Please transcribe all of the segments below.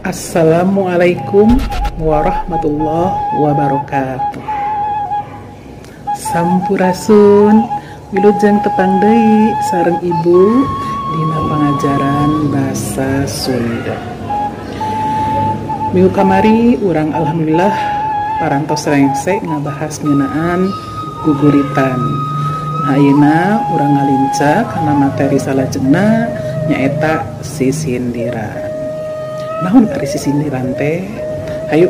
Assalamualaikum warahmatullahi wabarakatuh. Sampurasun wilujeng tepang deui sareng ibu dina pangajaran basa Sunda. Minggu kamari urang alhamdulillah parantos rengse ngabahas ngeunaan guguritan. Ayeuna urang ngalincak kana materi salajengna nyaeta sisindiran. Naon ari sisindiran teh? Hayu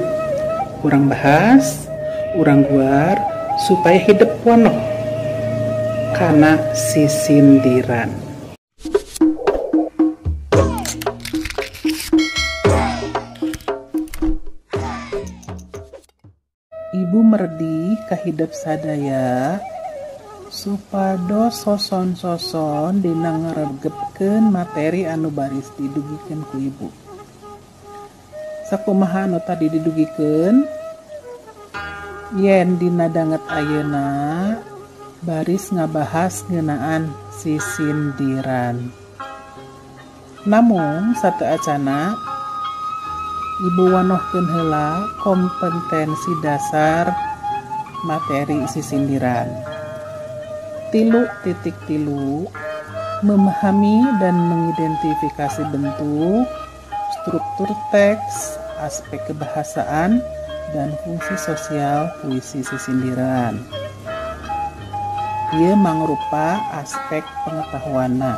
urang bahas, urang guar supaya hidup wanoh kana sisindiran. Ibu merdi kahidep sadaya supados soson-soson dina ngaregepkeun materi anu baris didugikeun ku ibu. Sakumaha anu tadi didugikeun? Yen dina danget ayeuna baris ngabahas ngeunaan sisindiran. Namun sateu acana ibu wanohkeun heula kompetensi dasar materi sisindiran. 3.3 memahami dan mengidentifikasi bentuk, struktur teks, aspek kebahasaan, dan fungsi sosial puisi sisindiran. Ieu mangrupa aspek pengetahuanna.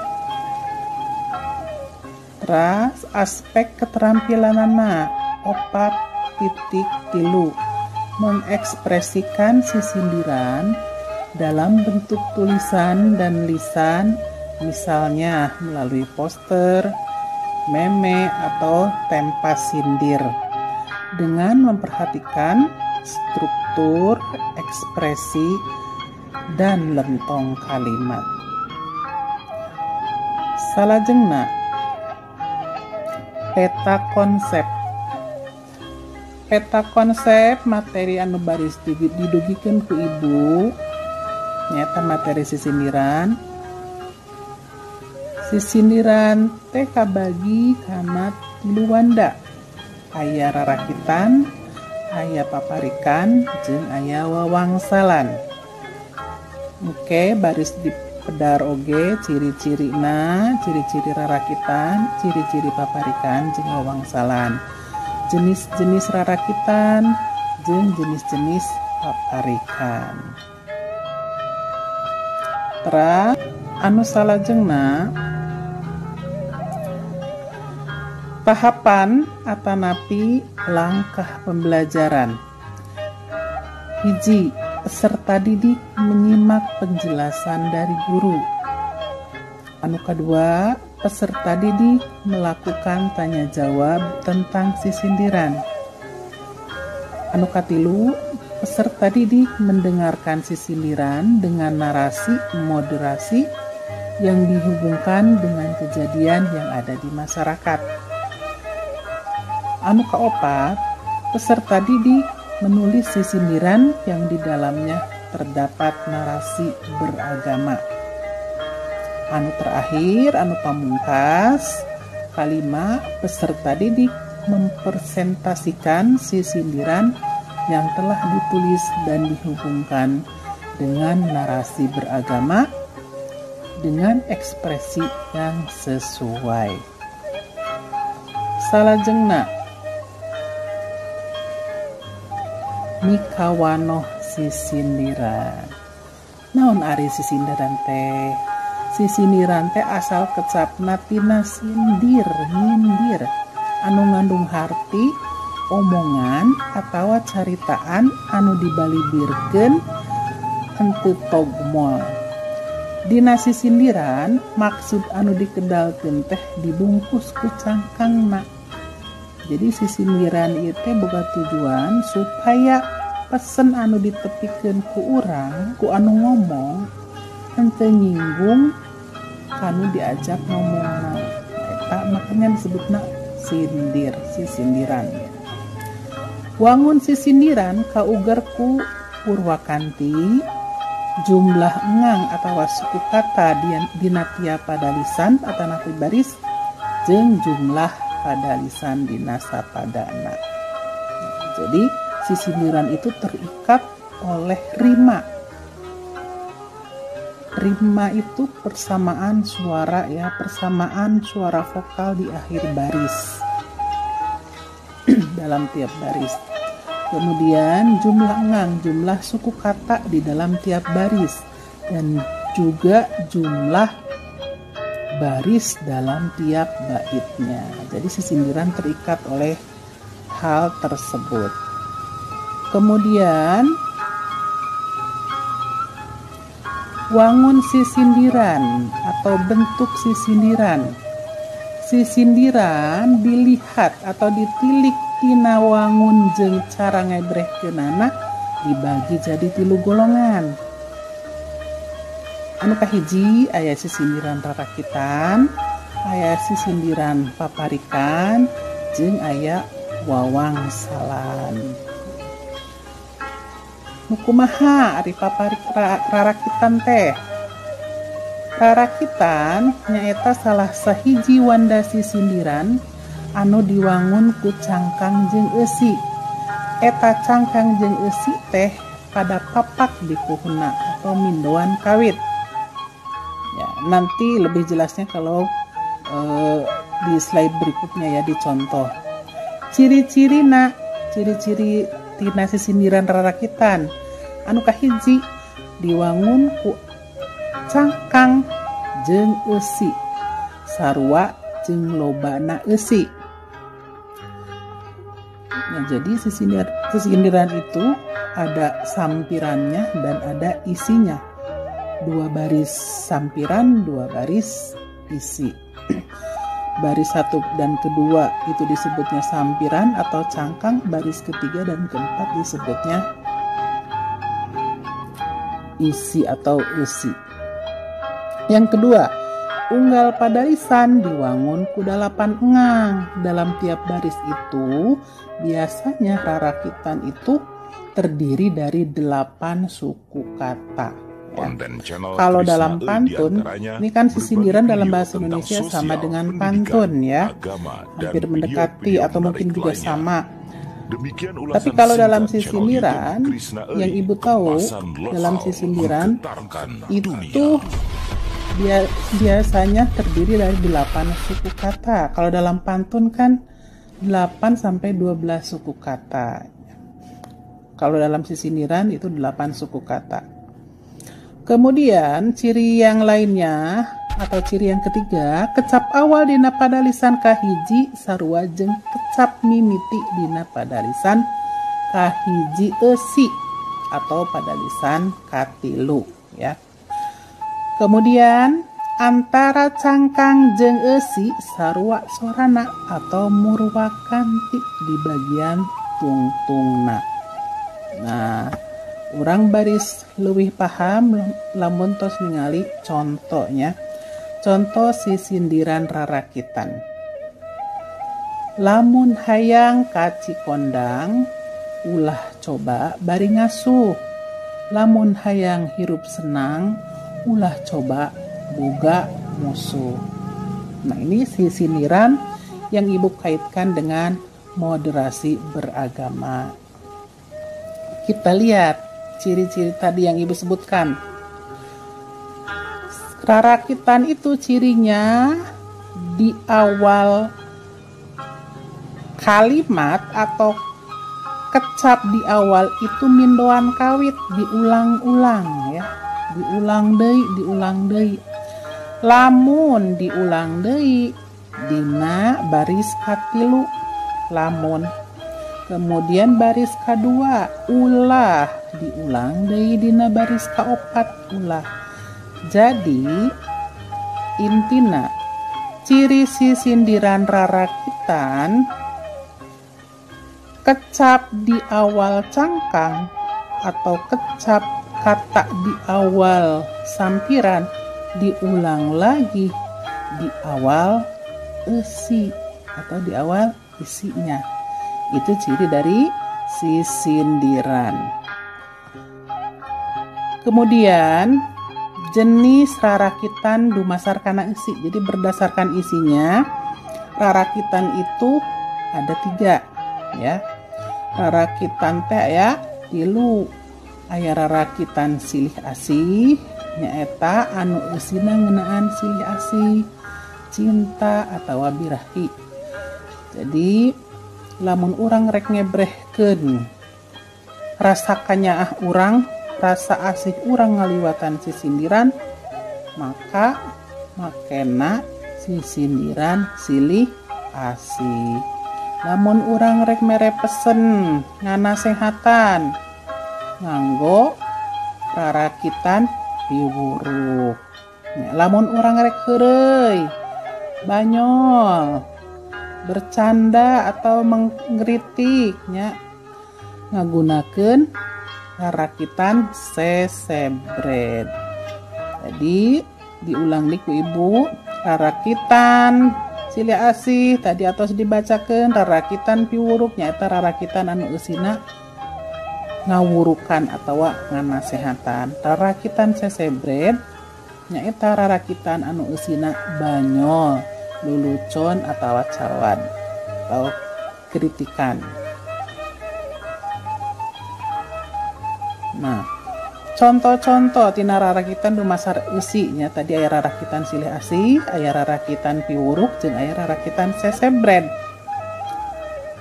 Teras aspek keterampilanana 4.3 mengekspresikan sisindiran dalam bentuk tulisan dan lisan, misalnya melalui poster, meme, atau tempas sindir, dengan memperhatikan struktur, ekspresi, dan lentong kalimat. Salajengna peta konsep. Peta konsep materi anu baris didugikeun ku ibu nyata materi sisindiran. Sisindiran teh kabagi kana 3 wanda. Aya rarakitan, aya paparikan, jeung aya wawangsalan. Oke, baris dipedar oge ciri-cirina, ciri-ciri rarakitan, ciri-ciri paparikan, jeung wawangsalan. Jenis-jenis rarakitan jeung jenis-jenis paparikan. Terus anu salajengna tahapan atanapi langkah pembelajaran. 1. Peserta didik menyimak penjelasan dari guru. Anu kedua, peserta didik melakukan tanya jawab tentang sisindiran. Anu katilu, peserta didik mendengarkan sisindiran dengan narasi moderasi yang dihubungkan dengan kejadian yang ada di masyarakat. Anu kaopat, peserta didik menulis sisindiran yang di dalamnya terdapat narasi beragama. Anu terakhir, anu pamungkas, kalima, peserta didik mempresentasikan sisindiran yang telah ditulis dan dihubungkan dengan narasi beragama dengan ekspresi yang sesuai. Salajengna mikawanoh sisindiran. Naon ari sisindiran teh? Sisindiran teh asal kecapna tina sindir, nyindir, anu ngandung harti, omongan atawa caritaan anu dibalibirkeun henteu togmol. Dina sisindiran maksud anu dikedalkeun teh dibungkus ku cangkangna. Jadi sisindiran ieu teh boga tujuan supaya pesen anu ditepikeun ku urang, ku anu ngomong henteu nyinggung kanu diajak ngomongna. Eta makanya disebutna sindir, sisindiran. Wangun sisindiran kauger ku Purwakanti, jumlah engang atawa suku kata dina tiap pada lisan atanapi baris jeung jumlah padalisan dina sapadana. Jadi sisindiran itu terikat oleh rima. Rima itu persamaan suara ya, persamaan suara vokal di akhir baris dalam tiap baris. Kemudian jumlah ngang, jumlah suku kata di dalam tiap baris, dan juga jumlah baris dalam tiap baitnya. Jadi sisindiran terikat oleh hal tersebut. Kemudian wangun sisindiran atau bentuk sisindiran. Sisindiran dilihat atau ditilik tina wangun jeung cara ngebrehkeunana dibagi jadi 3 golongan. Anu kahiji aya sisindiran rarakitan, aya sisindiran paparikan, jeung aya wawangsalan. Nu kumaha ari rarakitan teh? Rarakitan nyaeta salah sahiji wanda sisindiran anu diwangun ku cangkang jeung eusi. Eta cangkang jeung eusi teh pada papak di puhuna atau mindoan kawit. Ya, nanti lebih jelasnya kalau di slide berikutnya ya, dicontoh. Ciri-cirina, ciri-ciri tina sisindiran rarakitan anu kahiji diwangun ku cangkang jeung eusi sarua jeung lobana eusi. Nah, jadi sisindiran itu ada sampirannya dan ada isinya. 2 baris sampiran, 2 baris isi. Baris 1 dan kedua itu disebutnya sampiran atau cangkang, baris ketiga dan keempat disebutnya isi atau eusi. Yang kedua, unggal padalisan diwangun ku 8 engang. Dalam tiap baris itu biasanya rarakitan itu terdiri dari 8 suku kata. Ya. Kalau dalam pantun, ini kan sisindiran dalam bahasa Indonesia sama dengan pantun ya, hampir mendekati atau mungkin juga sama. Tapi kalau dalam sisindiran, yang ibu tahu dalam sisindiran itu biasanya terdiri dari 8 suku kata. Kalau dalam pantun kan 8 sampai 12 suku kata. Kalau dalam sisindiran itu 8 suku kata. Kemudian ciri yang lainnya atau ciri yang ketiga, kecap awal dina padalisan kahiji sarua jeung kecap mimiti dina padalisan kahiji eusi atau padalisan katilu ya. Kemudian antara cangkang jeung eusi sarua sorana atau murwakanti di bagian tungtungna. Nah, urang baris leuwih paham lamun tos ningali contohnya. Contoh sisindiran rarakitan. Lamun hayang ka Cikondang, ulah coba bari ngasuh. Lamun hayang hirup senang, ulah coba boga musuh. Nah, ini sisindiran yang ibu kaitkan dengan moderasi beragama. Kita lihat ciri-ciri tadi yang ibu sebutkan. Rarakitan itu cirinya di awal kalimat atau kecap di awal itu mindoan kawit, diulang-ulang ya, diulang deui. Lamun diulang deui dina baris katilu lamun. Kemudian baris kedua ulah diulang deui dina baris kaopat ulah. Jadi intina ciri sisindiran rarakitan kecap di awal cangkang atau kecap kata di awal sampiran diulang lagi di awal eusi atau di awal isinya. Itu ciri dari sisindiran. Kemudian jenis rarakitan dumasar kana isi. Jadi berdasarkan isinya rarakitan itu ada 3 ya. Rarakitan teh ya tilu, aya rarakitan silih asih nyaeta anu eusina ngeunaan silih asih, cinta atawa birahi. Jadi lamun urang rek ngebrehkeun rasa kanyaah urang, rasa asih urang ngaliwatan sisindiran, maka makena sisindiran silih asih. Lamun urang rek mere pesen nganasehatan nganggo rarakitan piwuruk. Lamun urang rek heureuy banyol bercanda atau menggritiknya ngagunakeun rarakitan sesebred. Jadi diulang ku ibu, rarakitan silih asih tadi atos dibacakeun, rarakitan piwuruk nyaeta rarakitan anu eusina ngawurukan atawa nganasehatan. Rarakitan sesebred nyaeta rarakitan anu eusina banyol, lulucon atawa cawan atau kritikan. Nah, contoh-contoh tina rarakitan dumasar eusi nya tadi aya rarakitan silih asih, aya rarakitan piwuruk, jeung aya rarakitan sesebred.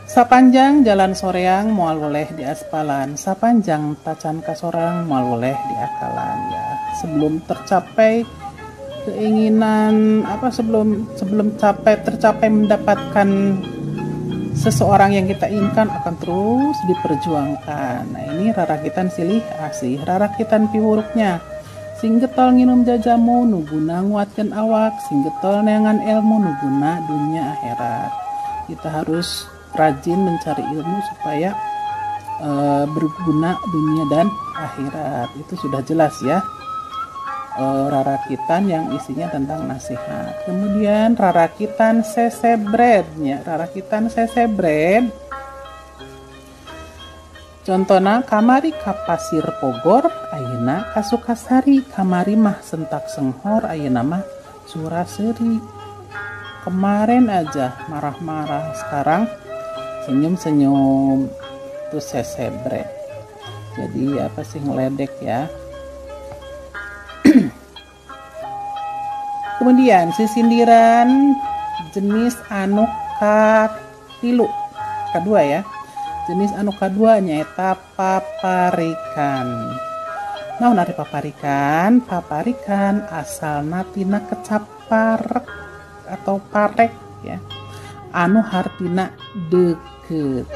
Sapanjang jalan soreang moal woleh di aspalan, sapanjang tacan kasorang moal woleh di akalan ya. Sebelum tercapai keinginan sebelum tercapai mendapatkan seseorang yang kita inginkan akan terus diperjuangkan. Nah, ini rarakitan silih asih. Rarakitan piwuruknya, sing getol nginum jajamu nuguna nguatkeun awak, sing getol neangan ilmu nuguna dunia akhirat. Kita harus rajin mencari ilmu supaya berguna dunia dan akhirat. Itu sudah jelas ya. Rarakitan yang isinya tentang nasihat. Kemudian rarakitan sesebrednya, rarakitan sesebred contohna kamari ka pasir Pogor ayeuna ka Sukasari, kamari mah sentak senghor ayeuna mah Suraseri. Kemarin aja marah-marah, sekarang senyum-senyum. Itu sesebred. Jadi apa sih ngeledek ya. Kemudian sisindiran jenis anu katilu kedua ya. Jenis anu kadua nyaeta paparikan. Naon ari paparikan? Paparikan asalna tina kecap parek atau parek ya. Anu hartina deukeut.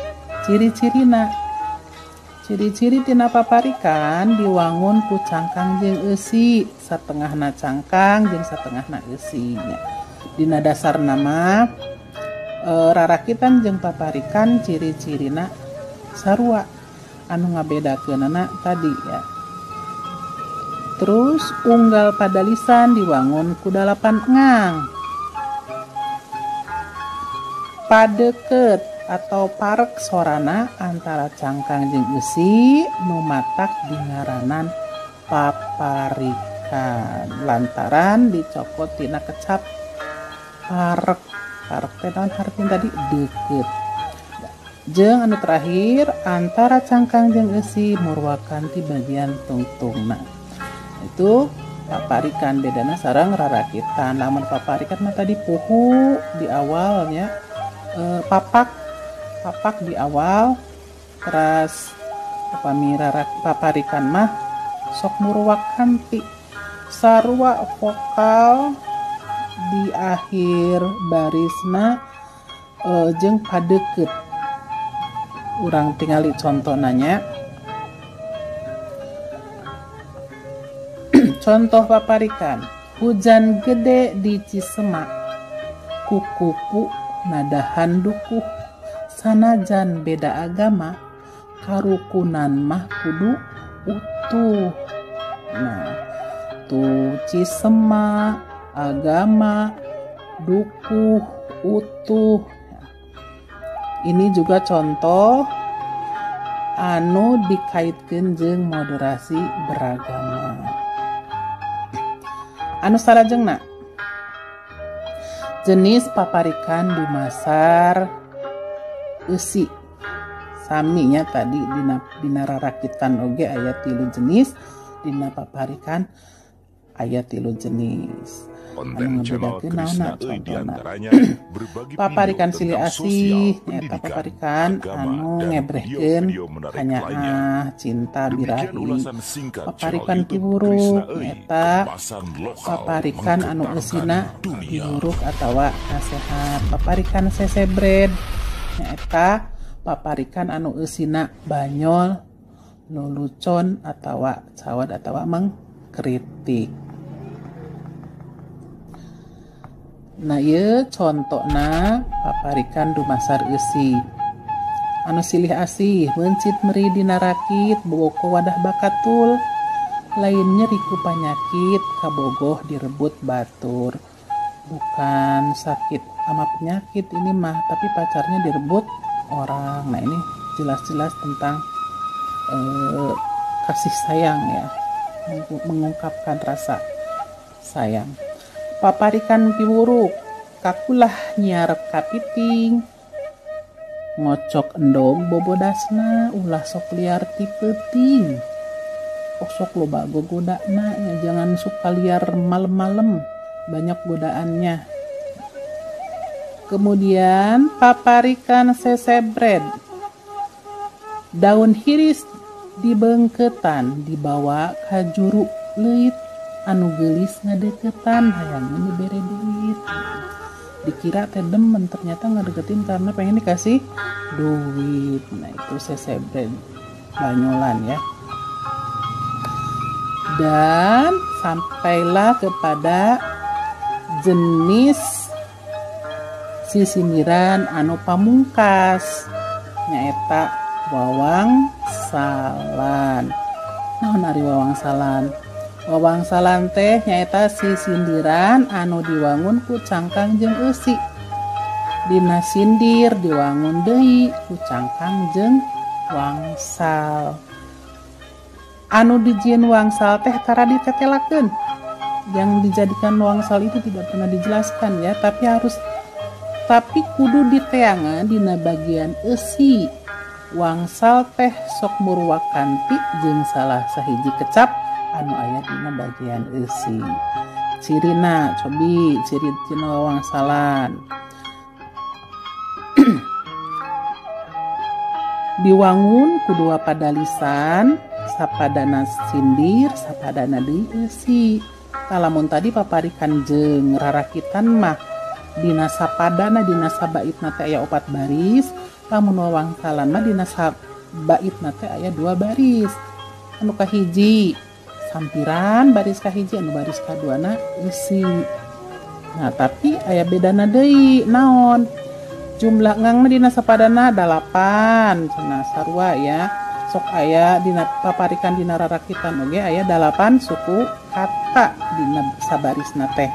Ciri-ciri tina paparikan diwangun ku cangkang jeung eusi, satengahna cangkang jeung satengahna eusi nya. Dina dasar nama rarakitan jeung paparikan ciri-cirina sarua anu ngabedakeunana tadi ya. Terus unggal pada lisan diwangun ku 8 engang. Padeukeut atau parek sorana antara cangkang jeung eusi nu matak dingaranan paparikan lantaran dicopot tina kecap parek teh naon hartina tadi deukeut. Jeung anu terakhir antara cangkang jeung eusi murwakan ti bagian tungtungna. Itu paparikan, bedana sareng rarakitan. Lamun paparikan mah tadi puhu di awalnya, papak di awal, terus paparikan mah sok murwakan ti sarua vokal di akhir barisna jeung padeukeut. Urang tingali contoh nanya. Contoh paparikan, hujan gede di Cisemak, kukupu nadahan dukuh, sanajan beda agama, karukunan mah kudu utuh. Nah, tuh Cisemak, agama, dukuh, utuh. Ini juga contoh anu dikaitkeun jeung moderasi beragama. Anu sarajengna Jenis paparikan dumasar eusi sami nya tadi dina rarakitan oge aya 3 jenis, dina paparikan aya 3 jenis. Anu ngabedakeun naonna contohna. Paparikan silih asih nyaeta paparikan anu ngebrehkeun kanyaah cinta birahi. Paparikan piwuruk nyaeta paparikan anu eusina piwuruk atawa nasehat. Paparikan sesebred nyaeta paparikan anu eusina banyol, lulucon atawa cawad atawa mengkritik. Nah ieu contona paparikan dumasar eusi. Anu silih asih mencit meri dina rakit bogo ku wadah bakatul. Lain nyeri ku panyakit kabogoh direbut batur. Bukan sakit ama penyakit ini mah, tapi pacarnya direbut orang. Nah ini jelas-jelas tentang kasih sayang ya, mengungkapkan rasa sayang. Paparikan piwuruk kakulah nyiarep kapiting, ngocok endog bobodasna ulah sok liar ti peuting. Sok loba gogodana ya, jangan suka liar malam-malam, banyak godaannya. Kemudian paparikan sesebred, daun hiris dibengketan dibawa ka juru leuit anu geulis ngadeketan hayangan dibere duit. Dikira teh demen, ternyata ngadeketin karena pengen dikasih duit. Nah itu sesebred banyolan ya. Dan sampailah kepada jenis sisindiran anu pamungkas nyaeta wawangsalan. Naon ari wawangsalan? Wawangsalan teh nyaeta sisindiran anu diwangun ku cangkang jeung eusi. Dina sindir diwangun deui ku cangkang jeung wangsal. Anu dijieun wangsal teh tara ditetelakeun. Yang dijadikan wangsal itu tidak pernah dijelaskan ya, tapi kudu diteangan dina bagian eusi. Wangsal teh sok murwakanti jeung salah sahiji kecap anu aya dina bagian eusi. Cirina cobi ciri tina wawangsalan. Diwangun kudua padalisan, sapadana sindir, sapadana deui eusi. Lamun tadi paparikan jeung rarakitan mah dina sapadana dina sabaitna teh aya 4 baris, lamun wawangsalan mah dina sabaitna teh aya 2 baris. Anu kahiji sampiran, baris kahiji anu baris kaduana eusi. Nah tapi aya bedana deui naon? Jumlah ngangna dina sapadana 8 cenah sarua ya. Sok aya dina paparikan dina rarakitan oge aya 8 suku kata dina sabarisna teh.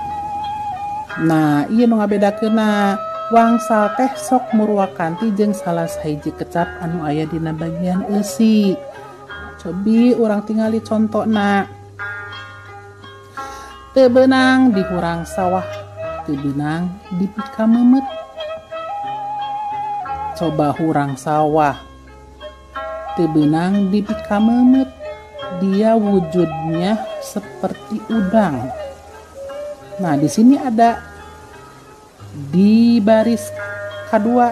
Nah ieu nu ngabedakeunna wangsal teh sok murwakanti jeung salah sahiji kecap anu aya dina bagian eusi. Cobi urang tingali contona. Teu beunang di hurang sawah, teu beunang di pika memet. Coba hurang sawah, teu beunang di pika memet. Dia wujudnya seperti udang. Nah, di sini ada di baris kedua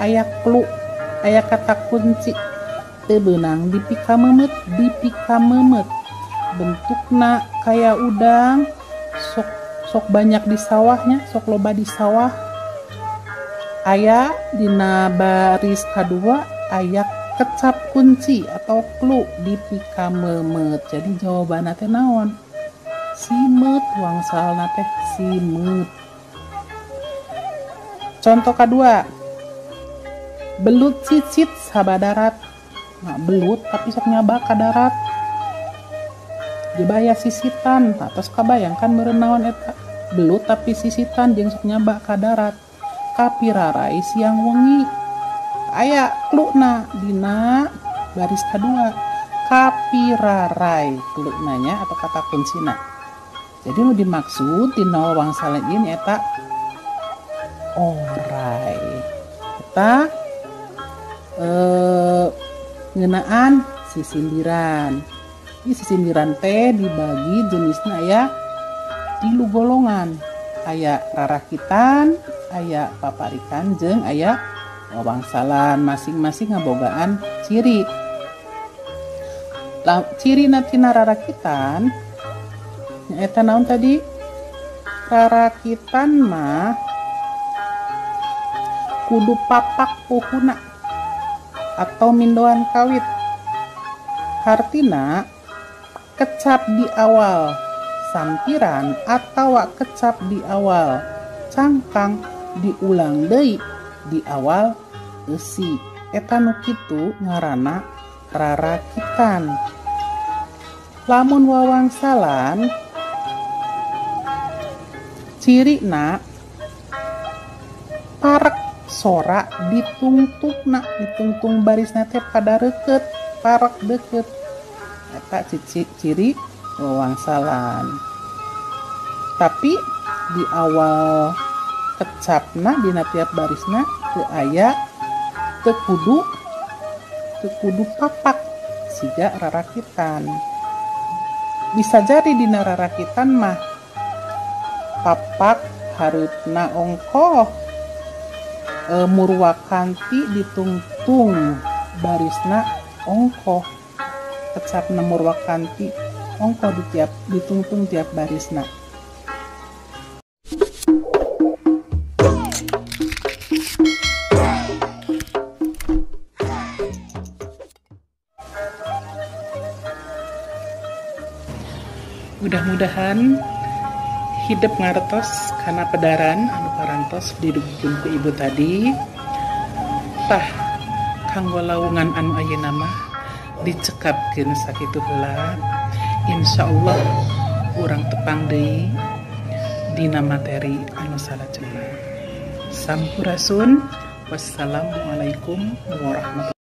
aya clue, aya kata kunci. Teu beunang di pika memet, di pika memet. Bentukna kayak udang, sok banyak di sawahnya, sok loba di sawah. Aya dina baris kedua aya kecap kunci atau clue di pika memet. Jadi jawabanna teh naon? Simet, wangsalna teh simet. Contoh kedua, belut cicit sabadarat. Nah, belut tapi sok nyaba ka darat. Jebaya sisitan, atas kabayangkan meureun naon eta? Belut tapi sisitan jeung sok nyaba ka darat. Kapirarai siang wengi. Aya klukna dina baris kedua. Kapirarai kluknanya atau kata kuncina. Jadi nu dimaksud dina wawangsalan ieu eta orai. Kita ngeunaan sisindiran. Di sisindiran teh dibagi jenisnya aya 3 golongan. Aya rarakitan, aya paparikan, jeung aya wawangsalan. Masing-masing ngabogaan ciri. Ciri tina rarakitan nyaeta naon tadi? Rarakitan mah kudu papak pohuna atau mindoan kawit. Hartina kecap di awal sampiran atau kecap di awal cangkang diulang deui di awal eusi. Eta nu kitu ngaranna rarakitan. Lamun wawangsalan cirina parek sora ditungtung barisna teh pada reket, parek deket. Eta ciri wawangsalan. Tapi di awal kecapna dina tiap barisna teu aya teu kudu papak siga rarakitan. Bisa jadi dina rarakitan mah papak hareupna ongkoh, murwakanti ditungtung barisna ongkoh, kecapna murwakanti ongkoh ditungtung tiap barisna. Mudah-mudahan hidup ngartos karena pedaran anu parantos didugikeun ku ibu tadi. Tah kanggo lawungan anu ayeuna mah dicekapkeun sakitu heula. Insyaallah urang tepang deui dina materi anu salajengna. Sampurasun. Wassalamualaikum warahmatullahi wabarakatuh.